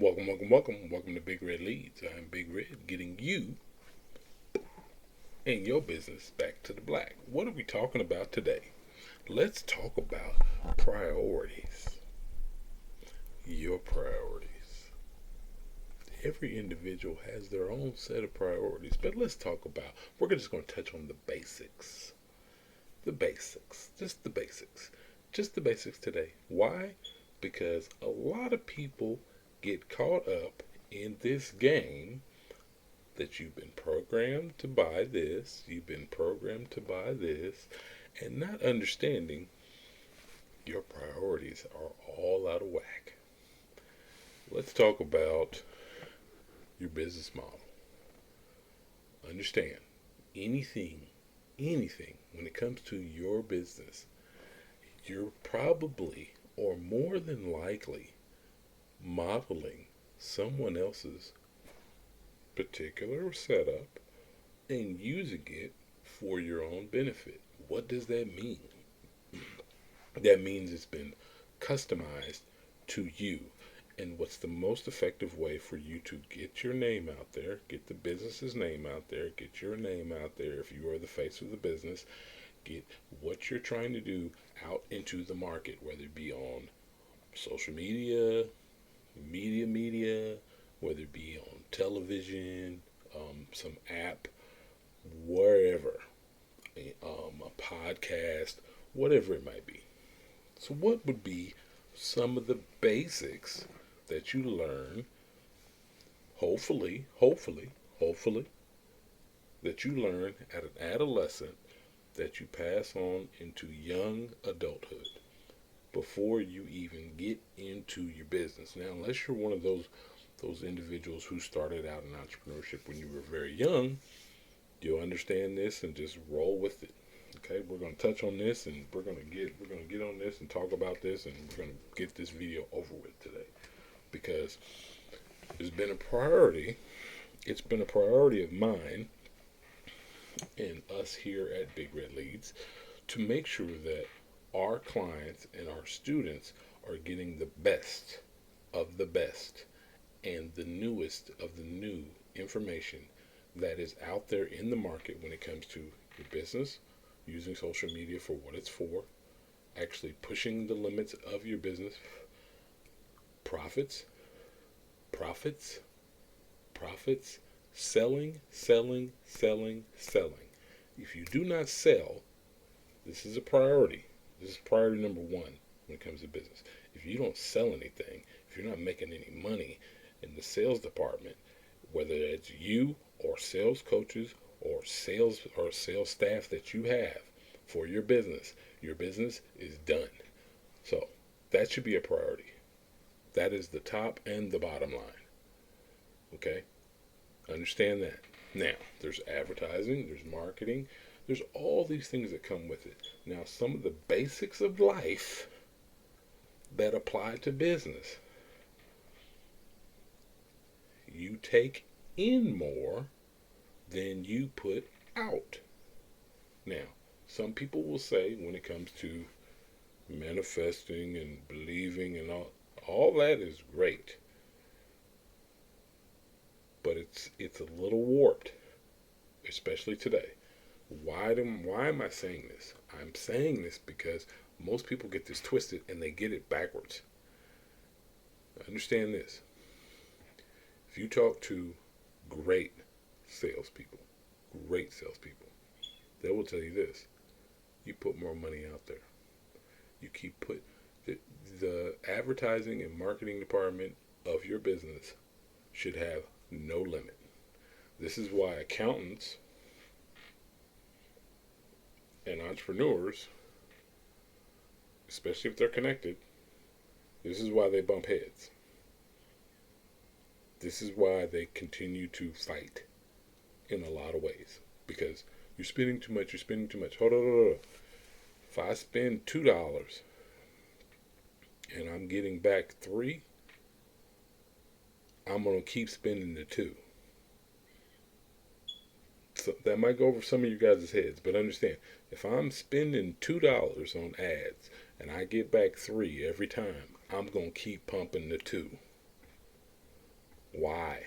Welcome to Big Red Leads. I'm Big Red, getting you and your business back to the black. What are we talking about today? Let's talk about priorities. Your priorities. Every individual has their own set of priorities, but we're just going to touch on the basics. The basics. Just the basics today. Why? Because a lot of people get caught up in this game that you've been programmed to buy this, and not understanding your priorities are all out of whack. Let's talk about your business model. Understand, anything, when it comes to your business, you're probably or more than likely modeling someone else's particular setup and using it for your own benefit. What does that mean? That means it's been customized to you. And what's the most effective way for you to get your name out there, get the business's name out there, get your name out there if you are the face of the business, get what you're trying to do out into the market, whether it be on social media, whether it be on television, some app, wherever, a podcast, whatever it might be. So, what would be some of the basics that you learn, hopefully, that you learn at an adolescent that you pass on into young adulthood before you even get into your business? Now, unless you're one of those individuals who started out in entrepreneurship when you were very young, you'll understand this and just roll with it. Okay, we're going to touch on this, and we're going to get on this and talk about this, and we're going to get this video over with today because it's been a priority. It's been a priority of mine and us here at Big Red Leads to make sure that our clients and our students are getting the best of the best and the newest of the new information that is out there in the market when it comes to your business, using social media for what it's for, actually pushing the limits of your business, profits, selling. If you do not sell, this is a priority. This is priority number one when it comes to business. If you don't sell anything, if you're not making any money in the sales department, whether it's you or sales coaches or sales staff that you have for your business is done. So that should be a priority. That is the top and the bottom line. Okay? Understand that. Now, there's advertising, there's marketing, there's all these things that come with it. Now, some of the basics of life that apply to business. You take in more than you put out. Now, some people will say when it comes to manifesting and believing and all that is great. But it's a little warped, especially today. Why am I saying this? I'm saying this because most people get this twisted and they get it backwards. Understand this. If you talk to great salespeople, they will tell you this. You put more money out there. You keep the advertising and marketing department of your business should have no limit. This is why accountants and entrepreneurs, especially if they're connected, this is why they bump heads. This is why they continue to fight in a lot of ways. Because you're spending too much. Hold on. If I spend $2 and I'm getting back 3, I'm going to keep spending the 2. So that might go over some of you guys' heads, but understand, if I'm spending $2 on ads and I get back 3 every time, I'm going to keep pumping the 2. Why?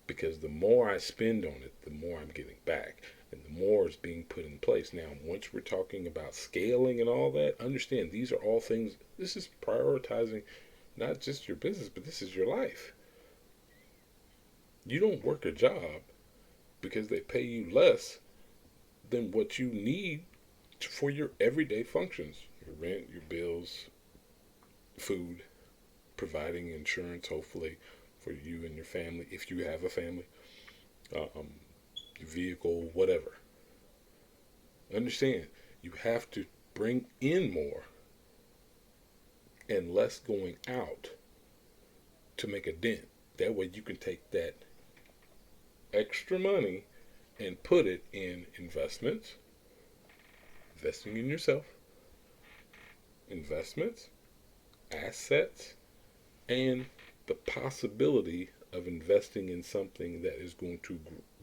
Because the more I spend on it, the more I'm getting back, and the more is being put in place. Now, once we're talking about scaling and all that, understand these are all things. This is prioritizing not just your business, but this is your life. You don't work a job because they pay you less than what you need for your everyday functions: your rent, your bills, food, providing insurance, hopefully, for you and your family, if you have a family, um, vehicle, whatever. Understand, you have to bring in more and less going out to make a dent. That way you can take that extra money and put it in investments, investing in yourself, investments, assets, and the possibility of investing in something that is going to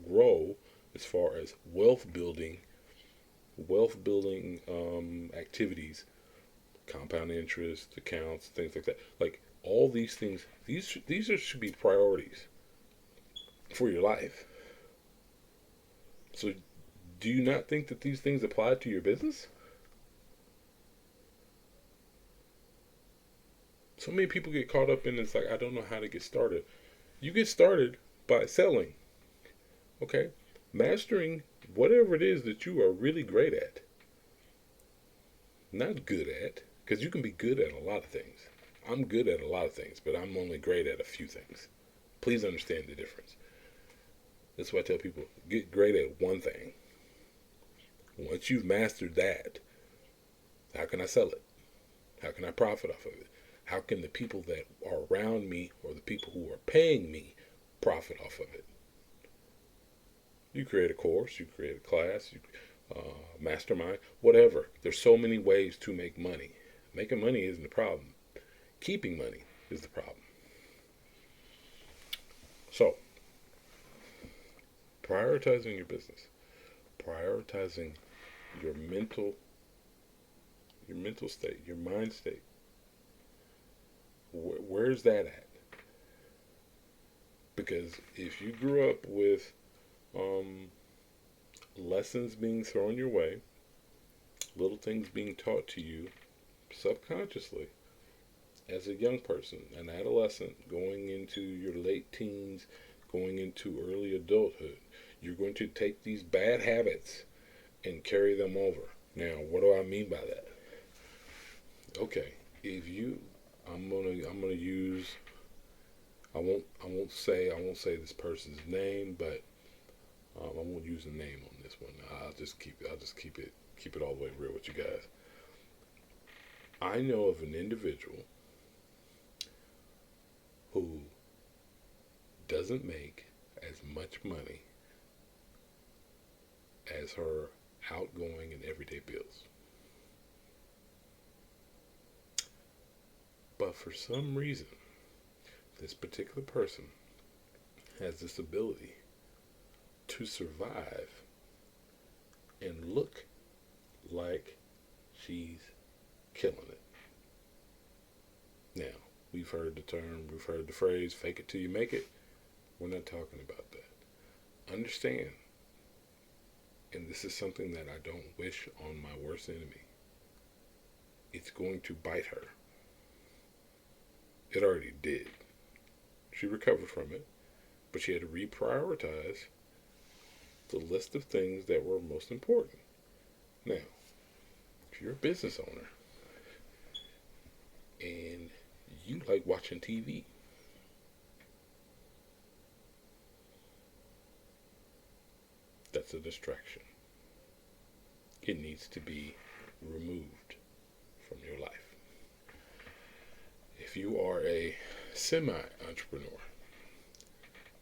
grow as far as wealth building activities, compound interest accounts, things like that. Like all these things, should be priorities for your life. So, do you not think that these things apply to your business? So many people get caught up in it's like, I don't know how to get started. You get started by selling, okay? Mastering whatever it is that you are really great at. Not good at, because you can be good at a lot of things. I'm good at a lot of things, but I'm only great at a few things. Please understand the difference. That's why I tell people, get great at one thing. Once you've mastered that, how can I sell it? How can I profit off of it? How can the people that are around me or the people who are paying me profit off of it? You create a course, you create a class, you mastermind, whatever. There's so many ways to make money. Making money isn't the problem. Keeping money is the problem. So, prioritizing your business, prioritizing your mental state, your mind state. Where's that at? Because if you grew up with um, lessons being thrown your way, little things being taught to you subconsciously as a young person, an adolescent, going into your late teens, going into early adulthood, you're going to take these bad habits and carry them over. Now, what do I mean by that? Okay, if you, I'm gonna use, I won't say this person's name, but I won't use a name on this one. I'll just keep it all the way real with you guys. I know of an individual who doesn't make as much money as her outgoing and everyday bills. But for some reason, this particular person has this ability to survive and look like she's killing it. Now, we've heard the phrase, fake it till you make it. We're not talking about that. Understand, and this is something that I don't wish on my worst enemy, it's going to bite her. It already did. She recovered from it, but she had to reprioritize the list of things that were most important. Now, if you're a business owner and you like watching TV, that's a distraction. It needs to be removed from your life. If you are a semi-entrepreneur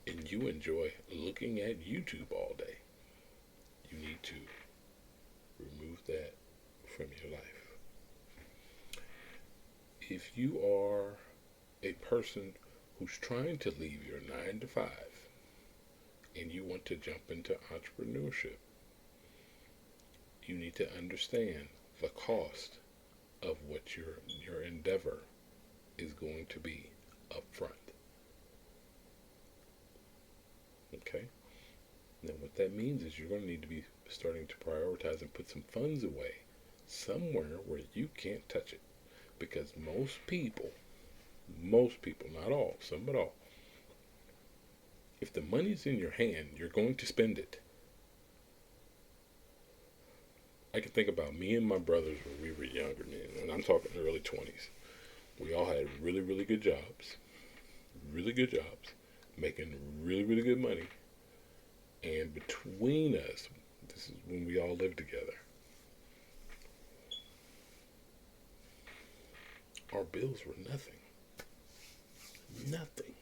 and you enjoy looking at YouTube all day, you need to remove that from your life. If you are a person who's trying to leave your 9 to 5 and you want to jump into entrepreneurship, you need to understand the cost of what your endeavor is going to be up front. Okay? Now, what that means is you're going to need to be starting to prioritize and put some funds away somewhere where you can't touch it. Because most people, not all, some but all, if the money's in your hand, you're going to spend it. I can think about me and my brothers when we were younger, man, and I'm talking early 20s. We all had really good jobs, making really, really good money. And between us, this is when we all lived together, our bills were nothing. Nothing.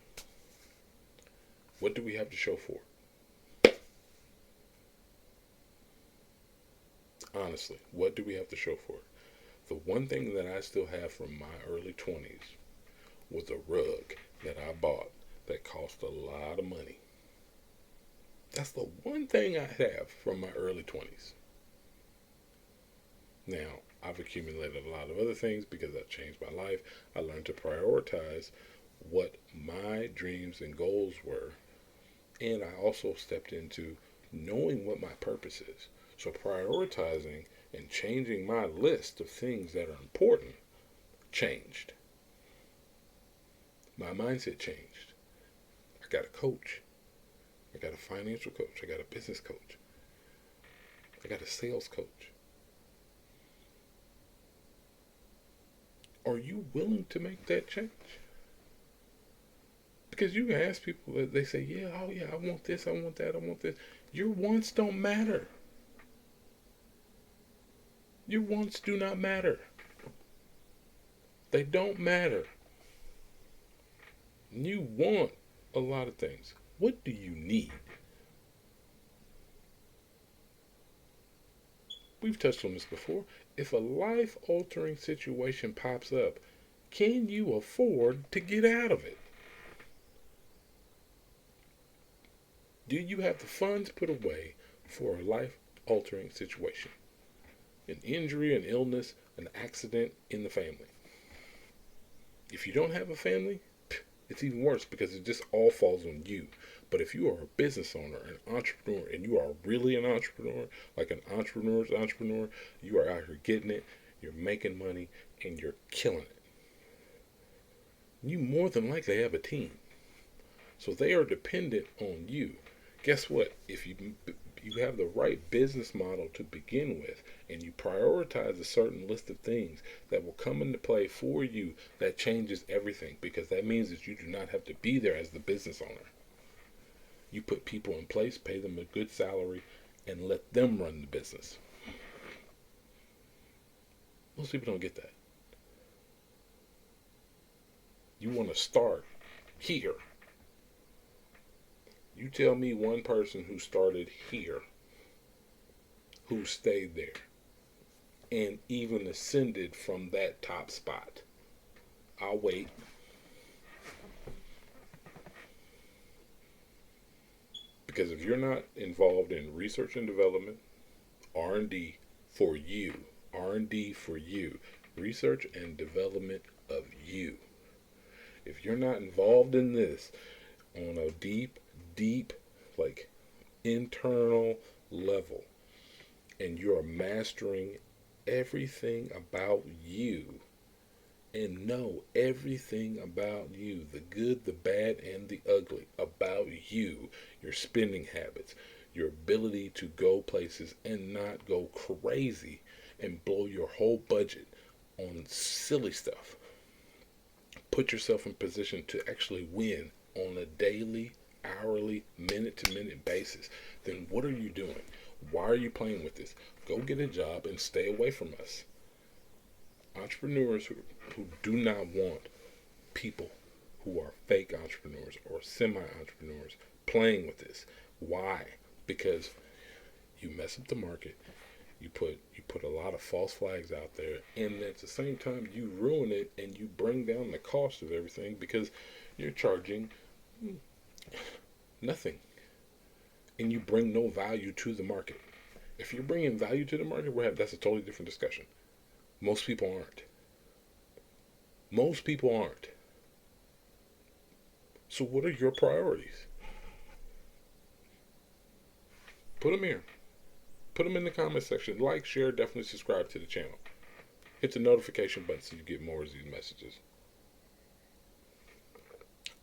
What do we have to show for it? Honestly, what do we have to show for it? The one thing that I still have from my early 20s was a rug that I bought that cost a lot of money. That's the one thing I have from my early 20s. Now, I've accumulated a lot of other things because I've changed my life. I learned to prioritize what my dreams and goals were. And I also stepped into knowing what my purpose is. So prioritizing and changing my list of things that are important changed. My mindset changed. I got a coach. I got a financial coach. I got a business coach. I got a sales coach. Are you willing to make that change? Because you can ask people, they say, yeah, oh yeah, I want this, I want that, I want this. Your wants don't matter. Your wants do not matter. They don't matter. You want a lot of things. What do you need? We've touched on this before. If a life-altering situation pops up, can you afford to get out of it? Do you have the funds put away for a life-altering situation? An injury, an illness, an accident in the family. If you don't have a family, it's even worse because it just all falls on you. But if you are a business owner, an entrepreneur, and you are really an entrepreneur, like an entrepreneur's entrepreneur, you are out here getting it, you're making money, and you're killing it. You more than likely have a team. So they are dependent on you. Guess what? If you have the right business model to begin with, and you prioritize a certain list of things that will come into play for you, that changes everything, because that means that you do not have to be there as the business owner. You put people in place, pay them a good salary, and let them run the business. Most people don't get that. You want to start here. You tell me one person who started here, who stayed there, and even ascended from that top spot. I'll wait. Because if you're not involved in research and development, R&D for you, R&D for you, research and development of you. If you're not involved in this on a deep, like internal level, and you are mastering everything about you, and know everything about you, the good, the bad, and the ugly about you, your spending habits, your ability to go places and not go crazy and blow your whole budget on silly stuff. Put yourself in position to actually win on a daily, hourly, minute-to-minute basis. Then what are you doing? Why are you playing with this? Go get a job and stay away from us. Entrepreneurs who do not want people who are fake entrepreneurs or semi-entrepreneurs playing with this. Why? Because you mess up the market. You put a lot of false flags out there, and at the same time you ruin it and you bring down the cost of everything because you're charging nothing, and you bring no value to the market. If you're bringing value to the market, that's a totally different discussion. Most people aren't. Most people aren't. So what are your priorities? Put them here. Put them in the comment section. Like, share, definitely subscribe to the channel. Hit the notification button so you get more of these messages.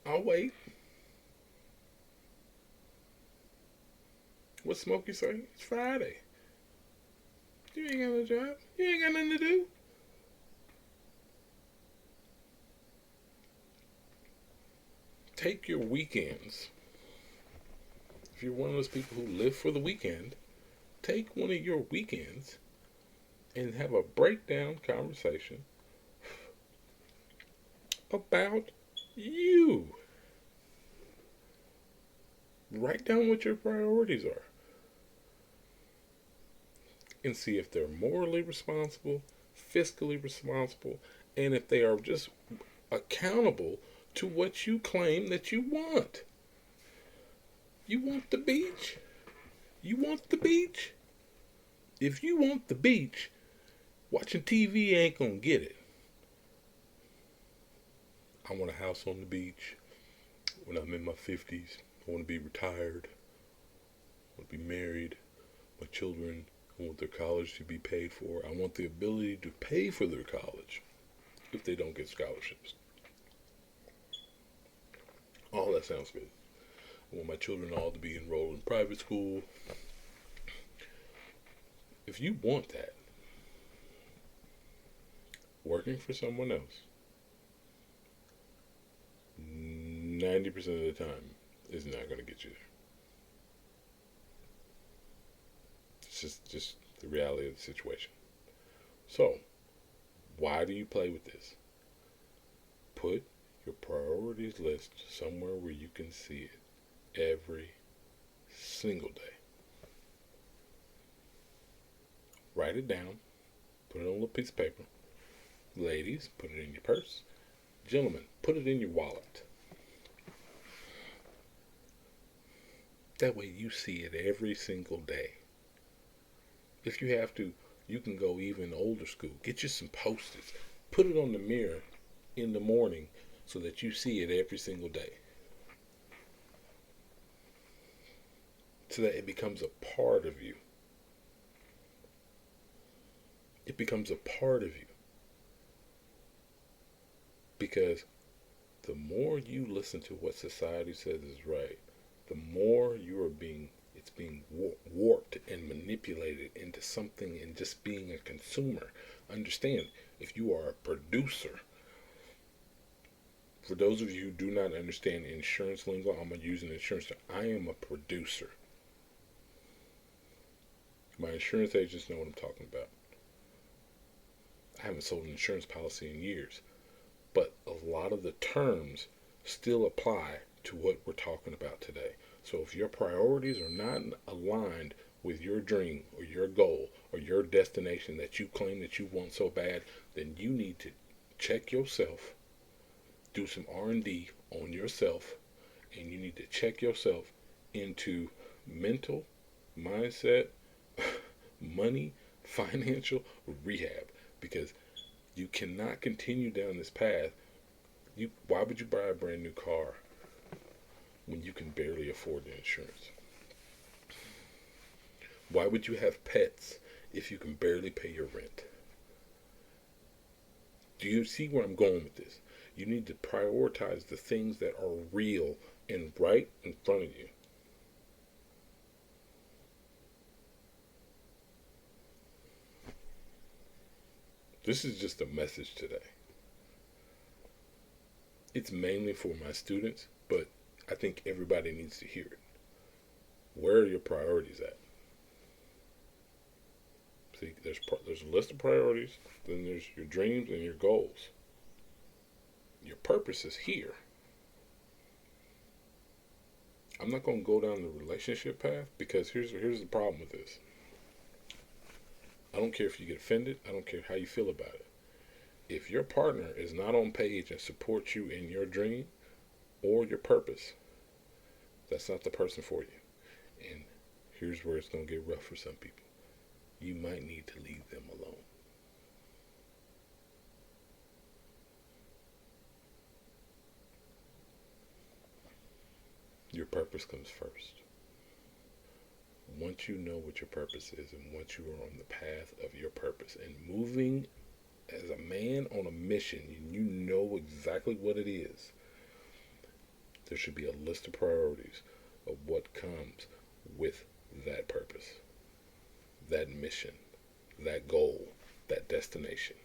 I'll wait. What Smokey say? It's Friday. You ain't got no job. You ain't got nothing to do. Take your weekends. If you're one of those people who live for the weekend, take one of your weekends and have a breakdown conversation about you. Write down what your priorities are and see if they're morally responsible, fiscally responsible, and if they are just accountable to what you claim that you want. You want the beach? You want the beach? If you want the beach, watching TV ain't gonna get it. I want a house on the beach when I'm in my 50s. I want to be retired. I want to be married. My children, I want their college to be paid for. I want the ability to pay for their college if they don't get scholarships. All that sounds good. I want my children all to be enrolled in private school. If you want that, working for someone else 90% of the time is not going to get you there. It's just the reality of the situation. So, why do you play with this? Put your priorities list somewhere where you can see it every single day. Write it down. Put it on a little piece of paper. Ladies, put it in your purse. Gentlemen, put it in your wallet. That way you see it every single day. If you have to, you can go even older school. Get you some Post-its. Put it on the mirror in the morning so that you see it every single day. So that it becomes a part of you. It becomes a part of you. Because the more you listen to what society says is right, the more it's being warped and manipulated into something and just being a consumer. Understand, if you are a producer, for those of you who do not understand insurance lingo, I'm going to use an insurance term. I am a producer. My insurance agents know what I'm talking about. I haven't sold an insurance policy in years, but a lot of the terms still apply to what we're talking about today. So if your priorities are not aligned with your dream or your goal or your destination that you claim that you want so bad, then you need to check yourself, do some R&D on yourself, and you need to check yourself into mental, mindset, money, financial rehab, because you cannot continue down this path. Why would you buy a brand new car when you can barely afford the insurance? Why would you have pets if you can barely pay your rent? Do you see where I'm going with this? You need to prioritize the things that are real and right in front of you. This is just a message today. It's mainly for my students, but I think everybody needs to hear it. Where are your priorities at? See, there's a list of priorities, then there's your dreams and your goals. Your purpose is here. I'm not going to go down the relationship path because here's the problem with this. I don't care if you get offended. I don't care how you feel about it. If your partner is not on page and supports you in your dream or your purpose, that's not the person for you. And here's where it's going to get rough for some people. You might need to leave them alone. Your purpose comes first. once you know what your purpose is, and once you are on the path of your purpose and moving as a man on a mission, and you know exactly what it is, there should be a list of priorities of what comes with that purpose, that mission, that goal, that destination.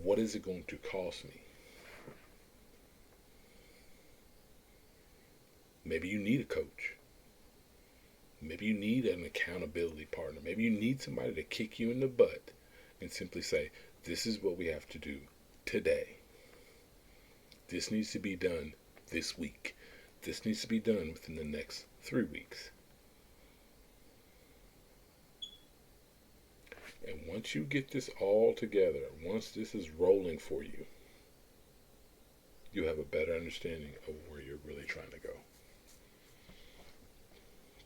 What is it going to cost me? Maybe you need a coach. Maybe you need an accountability partner. Maybe you need somebody to kick you in the butt and simply say, this is what we have to do today. This needs to be done this week. This needs to be done within the next 3 weeks. And once you get this all together, once this is rolling for you, you have a better understanding of where you're really trying to go.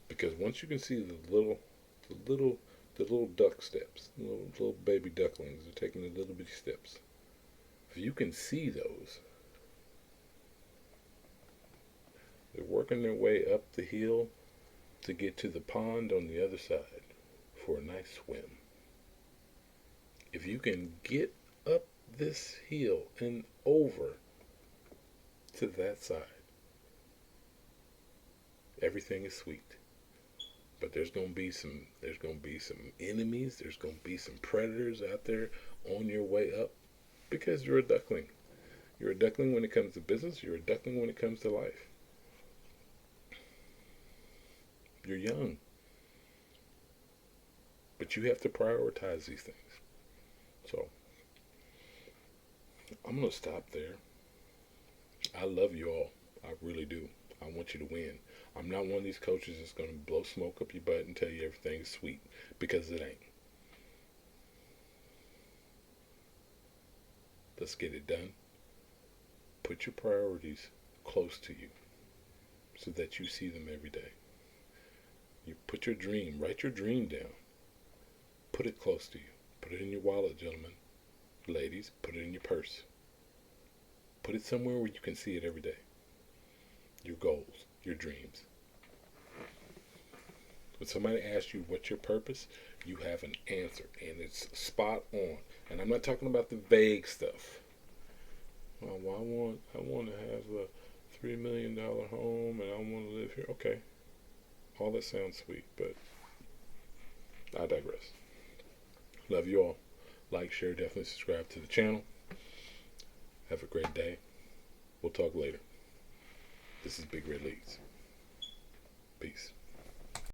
Because once you can see the little duck steps, little baby ducklings are taking the little bitty steps. If you can see those, they're working their way up the hill to get to the pond on the other side for a nice swim. If you can get up this hill and over to that side, everything is sweet. But there's gonna be some enemies, there's gonna be some predators out there on your way up, because you're a duckling. You're a duckling when it comes to business, you're a duckling when it comes to life. You're young. But you have to prioritize these things. So I'm gonna stop there. I love you all. I really do. I want you to win. I'm not one of these coaches that's going to blow smoke up your butt and tell you everything's sweet, because it ain't. Let's get it done. Put your priorities close to you so that you see them every day. You put your dream, write your dream down. Put it close to you. Put it in your wallet, gentlemen. Ladies, put it in your purse. Put it somewhere where you can see it every day. Your goals, your dreams. When somebody asks you what's your purpose, you have an answer, and it's spot on. And I'm not talking about the vague stuff. Well, I want to have a $3 million home, and I want to live here. Okay, all that sounds sweet, but I digress. Love you all. Like, share, definitely subscribe to the channel. Have a great day. We'll talk later. This is Big Red Leads. Peace.